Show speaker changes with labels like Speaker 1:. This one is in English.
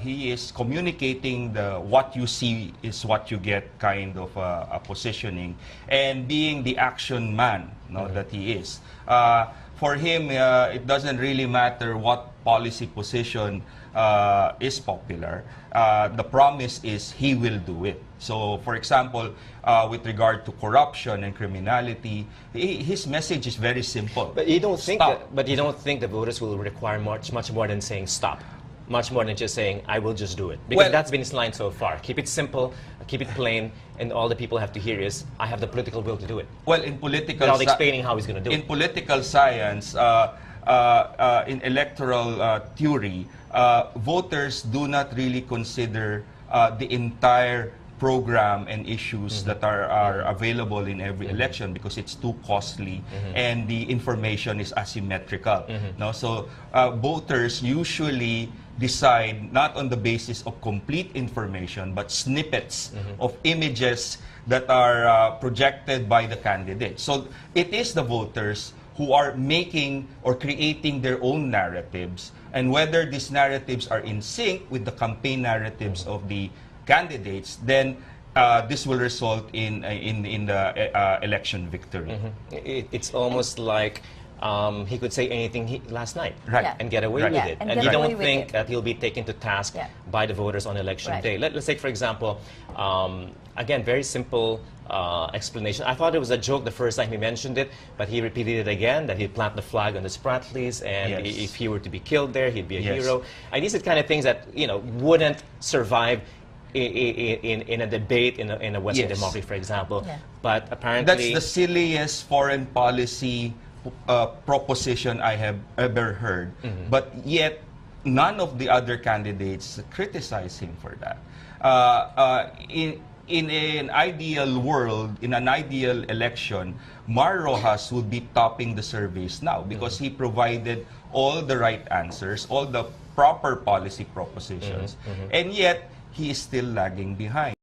Speaker 1: He is communicating the what you see is what you get kind of a positioning, and being the action man, no, that he is. For him, it doesn't really matter what policy position is popular. The promise is he will do it. So, for example, with regard to corruption and criminality, his message is very simple.
Speaker 2: But you don't think
Speaker 1: Stop.
Speaker 2: that, but you don't think the voters will require much more than saying stop, much more than just saying I will just do it, because
Speaker 1: Well,
Speaker 2: that's been his line so far. Keep it simple, keep it plain, and all the people have to hear is I have the political will to do it.
Speaker 1: Well, in political
Speaker 2: Without explaining how he's going to do
Speaker 1: in
Speaker 2: it.
Speaker 1: political science, in electoral theory, voters do not really consider the entire program and issues that are available in every election, because it's too costly and the information is asymmetrical. No? So voters usually decide not on the basis of complete information but snippets of images that are projected by the candidate. So it is the voters who are making or creating their own narratives, and whether these narratives are in sync with the campaign narratives of the candidates, then this will result in the election victory.
Speaker 2: It's almost like he could say anything last night,
Speaker 1: Right.
Speaker 3: Yeah.
Speaker 2: and get away
Speaker 1: Right.
Speaker 2: with
Speaker 3: Yeah,
Speaker 2: it.
Speaker 3: and
Speaker 2: And
Speaker 3: get
Speaker 2: you
Speaker 3: away
Speaker 2: don't
Speaker 3: with
Speaker 2: think
Speaker 3: it.
Speaker 2: that he'll be taken to task
Speaker 3: Yeah.
Speaker 2: by the voters on election
Speaker 3: Right.
Speaker 2: day. Let's take, for example, again, very simple explanation. I thought it was a joke the first time he mentioned it, but he repeated it again, that he'd plant the flag on the Spratlys, and
Speaker 1: Yes.
Speaker 2: if he were to be killed there, he'd be a
Speaker 1: Yes.
Speaker 2: hero. And these are the kind of things that, wouldn't survive in a debate in a Western
Speaker 1: Yes.
Speaker 2: democracy, for example.
Speaker 3: Yeah.
Speaker 2: But apparently...
Speaker 1: That's the silliest foreign policy proposition I have ever heard. But yet, none of the other candidates criticize him for that. In an ideal world, in an ideal election, Mar Rojas would be topping the surveys now, because he provided all the right answers, all the proper policy propositions, and yet he is still lagging behind.